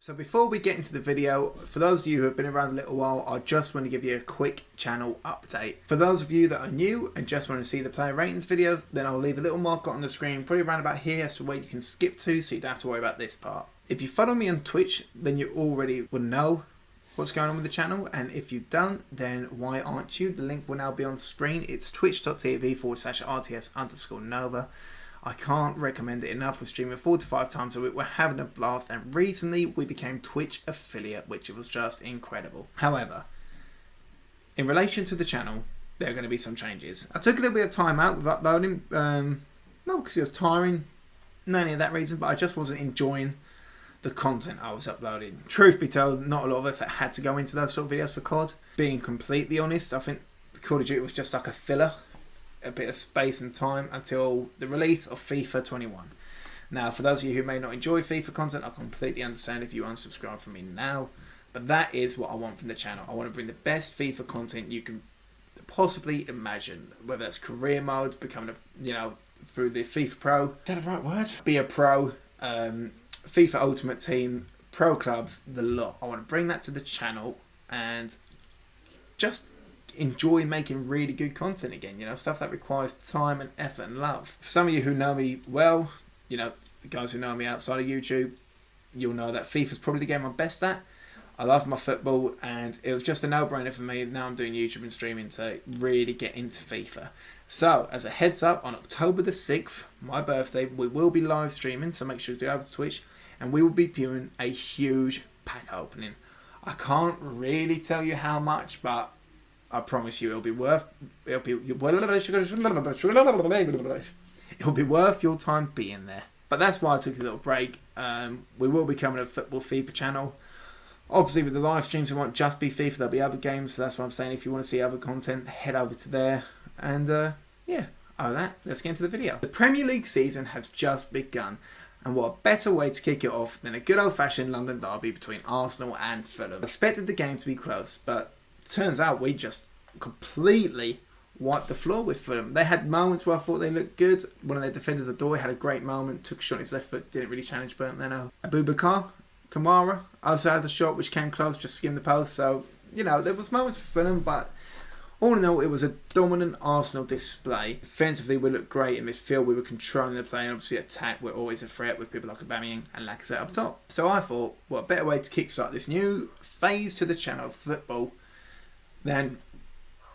So before we get into the video, for those of you who have been around a little while, I just want to give you a quick channel update. For those of you that are new and just want to see the player ratings videos, then I'll leave a little marker on the screen, probably around about here, as to where you can skip to, so you don't have to worry about this part. If you follow me on Twitch, then you already will know what's going on with the channel, and if you don't, then why aren't you? The link will now be on screen. It's twitch.tv/RTS_Nova. I can't recommend it enough. We're streaming 4 to 5 times a week. We're having a blast, and recently we became Twitch affiliate, which was just incredible. However, in relation to the channel, there are going to be some changes. I took a little bit of time out with uploading, not because it was tiring, not any of that reason, but I just wasn't enjoying the content I was uploading. Truth be told, not a lot of effort had to go into those sort of videos for COD. Being completely honest, I think Call of Duty was just like a filler. A bit of space and time until the release of FIFA 21. Now, for those of you who may not enjoy FIFA content, I completely understand if you unsubscribe from me now, but that is what I want from the channel. I want to bring the best FIFA content you can possibly imagine, whether that's career mode, becoming a, through the FIFA Pro. Is that the right word? Be a pro, FIFA Ultimate Team, pro clubs, the lot. I want to bring that to the channel and just enjoy making really good content again, stuff that requires time and effort and love. For some of you who know me well, the guys who know me outside of YouTube, you'll know that FIFA's probably the game I'm best at. I love my football, and it was just a no-brainer for me. Now I'm doing YouTube and streaming to really get into FIFA. So, as a heads up, on October the 6th, my birthday, we will be live streaming, so make sure to go over to Twitch, and we will be doing a huge pack opening. I can't really tell you how much, but I promise you it'll be worth your time being there. But that's why I took a little break. We will be coming to a football FIFA channel. Obviously with the live streams it won't just be FIFA, there'll be other games, so that's what I'm saying. If you want to see other content, head over to there. And yeah, other than that, let's get into the video. The Premier League season has just begun, and what a better way to kick it off than a good old-fashioned London derby between Arsenal and Fulham. I expected the game to be close, but turns out we just completely wiped the floor with Fulham. They had moments where I thought they looked good. One of their defenders, Adore, had a great moment, took a shot on his left foot, didn't really challenge, burnt then Abubakar Kamara also had the shot which came close, just skimmed the post. So, there was moments for Fulham, but all in all, it was a dominant Arsenal display. Defensively, we looked great. In midfield, we were controlling the play, and obviously attack, we're always a threat with people like Aubameyang and Lacazette up top. So I thought, what a better way to kickstart this new phase to the channel of football than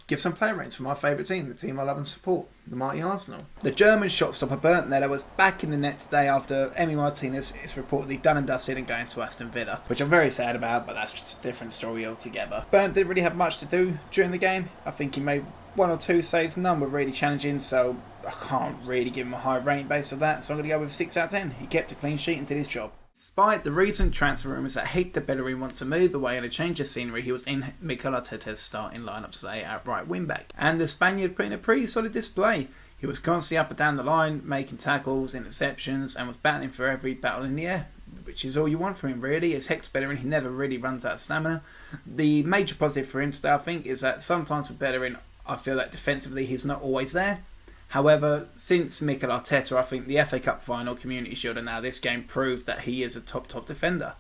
give some player ratings for my favourite team, the team I love and support, the mighty Arsenal. The German shot stopper Bernd Leno was back in the net today after Emi Martinez is reportedly done and dusted and going to Aston Villa, which I'm very sad about, but that's just a different story altogether. Bernd didn't really have much to do during the game. I think he made 1 or 2 saves, none were really challenging, so I can't really give him a high rating based on that, so I'm going to go with 6 out of 10. He kept a clean sheet and did his job. Despite the recent transfer rumours that Hector Bellerin wants to move away and a change of scenery, he was in Mikel Arteta's starting lineup today at right wing back. And the Spaniard put in a pretty solid display. He was constantly up and down the line, making tackles, interceptions, and was battling for every battle in the air, which is all you want from him really. As Hector Bellerin, he never really runs out of stamina. The major positive for him today, I think, is that sometimes with Bellerin, I feel that defensively he's not always there. However, since Mikel Arteta, I think the FA Cup final, Community Shield, and now this game proved that he is a top defender.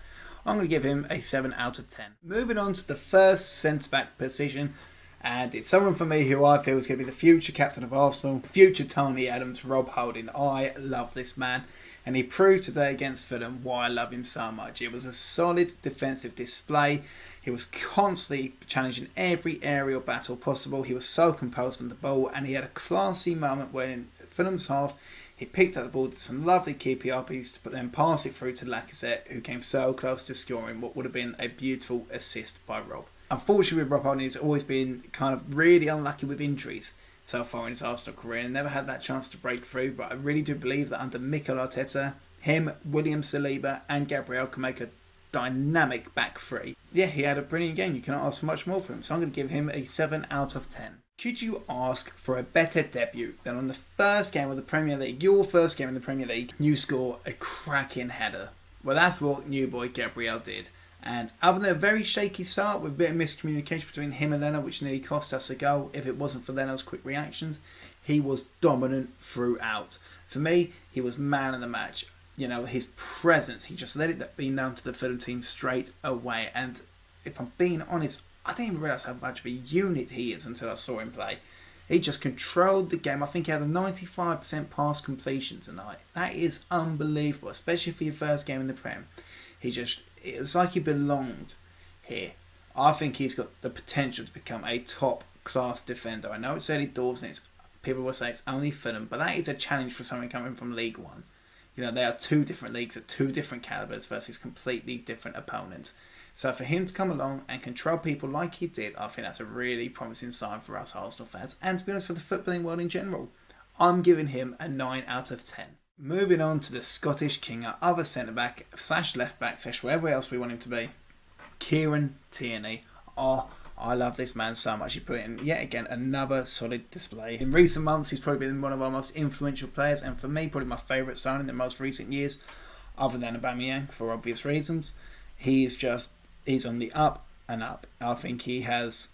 I'm going to give him a 7 out of 10. Moving on to the first centre-back position, and it's someone for me who I feel is going to be the future captain of Arsenal, future Tony Adams, Rob Holding. I love this man, and he proved today against Fulham why I love him so much. It was a solid defensive display. He was constantly challenging every aerial battle possible. He was so composed on the ball, and he had a classy moment where in Fulham's half, he picked up the ball, did some lovely keepy-uppies, but then passed it through to Lacazette, who came so close to scoring what would have been a beautiful assist by Rob. Unfortunately, with Rob Holding, he's always been kind of really unlucky with injuries so far in his Arsenal career, and never had that chance to break through, but I really do believe that under Mikel Arteta, him, William Saliba and Gabriel can make a dynamic back three. Yeah, he had a brilliant game. You cannot ask for much more from him. So I'm going to give him a 7 out of 10. Could you ask for a better debut than on the first game of the Premier League, your first game in the Premier League, you score a cracking header? Well, that's what new boy Gabriel did. And other than a very shaky start with a bit of miscommunication between him and Leno, which nearly cost us a goal, if it wasn't for Leno's quick reactions, he was dominant throughout. For me, he was man of the match. you know, his presence. He just let it be known to the Fulham team straight away. And if I'm being honest, I didn't even realise how much of a unit he is until I saw him play. He just controlled the game. I think he had a 95% pass completion tonight. That is unbelievable, especially for your first game in the Prem. It's like he belonged here. I think he's got the potential to become a top class defender. I know it's early doors and people will say it's only Fulham, but that is a challenge for someone coming from League One. You know, they are two different leagues at two different calibers versus completely different opponents. So for him to come along and control people like he did, I think that's a really promising sign for us Arsenal fans. And to be honest, for the footballing world in general, I'm giving him a 9 out of 10. Moving on to the Scottish King, our other centre-back, / left-back, / wherever else we want him to be, Kieran Tierney. Oh, I love this man so much. He put in, yet again, another solid display. In recent months, he's probably been one of our most influential players, and for me, probably my favourite signing in the most recent years, other than Aubameyang, for obvious reasons. He's on the up and up. I think he has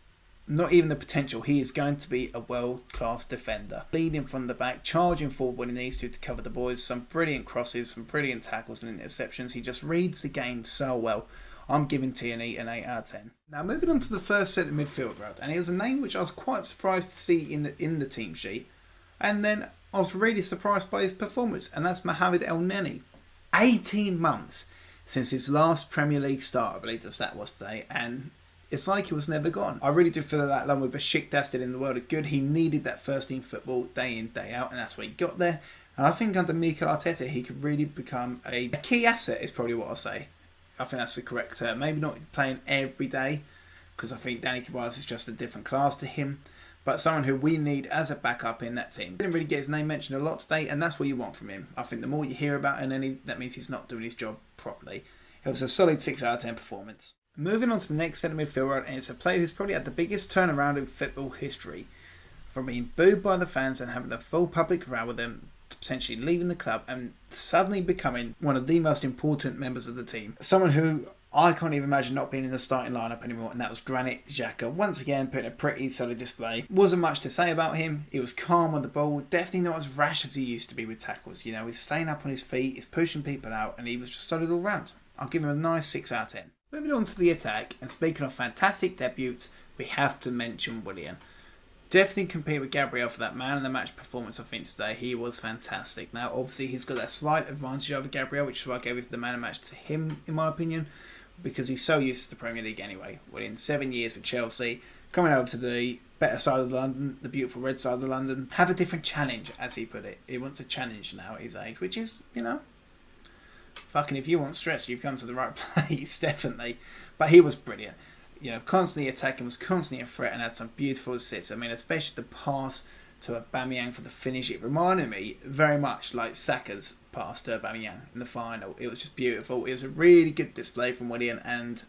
not even the potential. He is going to be a world-class defender. Leading from the back, charging forward when he needs to cover the boys. Some brilliant crosses, some brilliant tackles and interceptions. He just reads the game so well. I'm giving Tierney an 8 out of 10. Now moving on to the first centre midfield route, and it was a name which I was quite surprised to see in the team sheet, and then I was really surprised by his performance, and that's Mohamed El Neni. 18 months since his last Premier League start, I believe the stat was today, and it's like he was never gone. I really do feel that along with Besiktas did in the world of good, he needed that first team football day in, day out, and that's why he got there. And I think under Mikel Arteta, he could really become a key asset, is probably what I'll say. I think that's the correct term. Maybe not playing every day, because I think Danny Ceballos is just a different class to him, but someone who we need as a backup in that team. Didn't really get his name mentioned a lot today, and that's what you want from him. I think the more you hear about him, that means he's not doing his job properly. It was a solid 6 out of 10 performance. Moving on to the next centre midfielder, and it's a player who's probably had the biggest turnaround in football history. From being booed by the fans and having a full public row with them, to potentially leaving the club and suddenly becoming one of the most important members of the team. Someone who I can't even imagine not being in the starting lineup anymore, and that was Granit Xhaka. Once again, putting a pretty solid display. Wasn't much to say about him. He was calm on the ball, definitely not as rash as he used to be with tackles. You know, he's staying up on his feet, he's pushing people out, and he was just solid all round. I'll give him a nice 6 out of 10. Moving on to the attack, and speaking of fantastic debuts, we have to mention Willian. Definitely compete with Gabriel for that man in the match performance, I think, today. He was fantastic. Now, obviously, he's got a slight advantage over Gabriel, which is why I gave the man of the match to him, in my opinion, because he's so used to the Premier League anyway. Within 7 years with Chelsea, coming over to the better side of London, the beautiful red side of London, have a different challenge, as he put it. He wants a challenge now at his age, which is, you know, fucking if you want stress, you've come to the right place, definitely. But he was brilliant. You know, constantly attacking, was constantly a threat, and had some beautiful assists. I mean, especially the pass to Aubameyang for the finish. It reminded me very much like Saka's pass to Aubameyang in the final. It was just beautiful. It was a really good display from Willian, and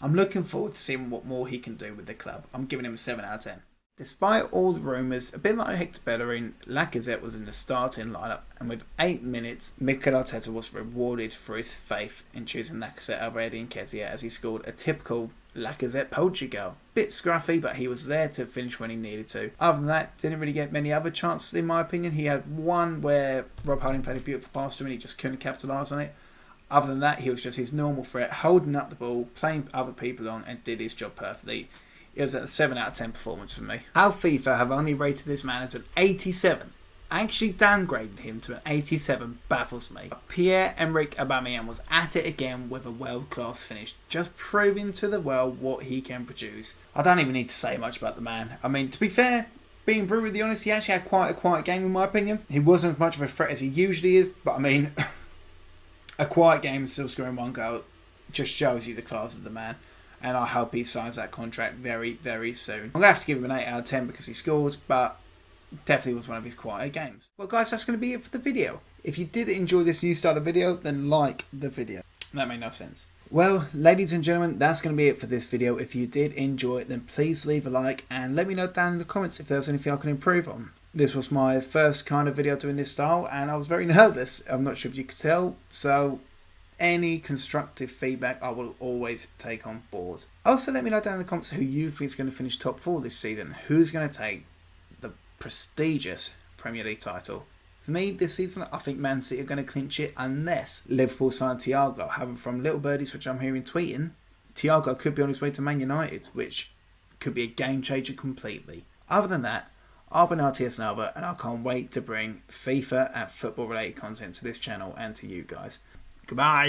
I'm looking forward to seeing what more he can do with the club. I'm giving him a 7 out of 10. Despite all the rumours, a bit like Hector Bellerin, Lacazette was in the starting lineup, and with 8 minutes, Mikel Arteta was rewarded for his faith in choosing Lacazette over Eddie Nketiah, as he scored a typical Lacazette Portugal. Bit scruffy, but he was there to finish when he needed to. Other than that, didn't really get many other chances in my opinion. He had one where Rob Holding played a beautiful pass to him and he just couldn't capitalise on it. Other than that, he was just his normal threat, holding up the ball, playing other people on, and did his job perfectly. It was a 7 out of 10 performance for me. How FIFA have only rated this man as an 87, actually downgraded him to an 87, baffles me. Pierre-Emerick Aubameyang was at it again with a world-class finish, just proving to the world what he can produce. I don't even need to say much about the man. I mean, to be fair, being brutally honest, he actually had quite a quiet game in my opinion. He wasn't as much of a threat as he usually is, but I mean, a quiet game still scoring 1 goal just shows you the class of the man. And I hope he signs that contract very, very soon. I'm going to have to give him an 8 out of 10 because he scores, but definitely was one of his quieter games. Well guys, that's going to be it for the video. If you did enjoy this new style of video, then like the video. That made no sense. Well, ladies and gentlemen, that's going to be it for this video. If you did enjoy it, then please leave a like and let me know down in the comments if there's anything I can improve on. This was my first kind of video doing this style and I was very nervous. I'm not sure if you could tell, so any constructive feedback I will always take on board. Also, let me know down in the comments who you think is going to finish top 4 this season. Who's going to take the prestigious Premier League title For me, this season, I think Man City are going to clinch it unless Liverpool sign Thiago. However, from little birdies, which I'm hearing tweeting, Thiago could be on his way to Man United, which could be a game changer completely. Other than that, I've been RTS Nova, and I can't wait to bring FIFA and football related content to this channel and to you guys. Goodbye.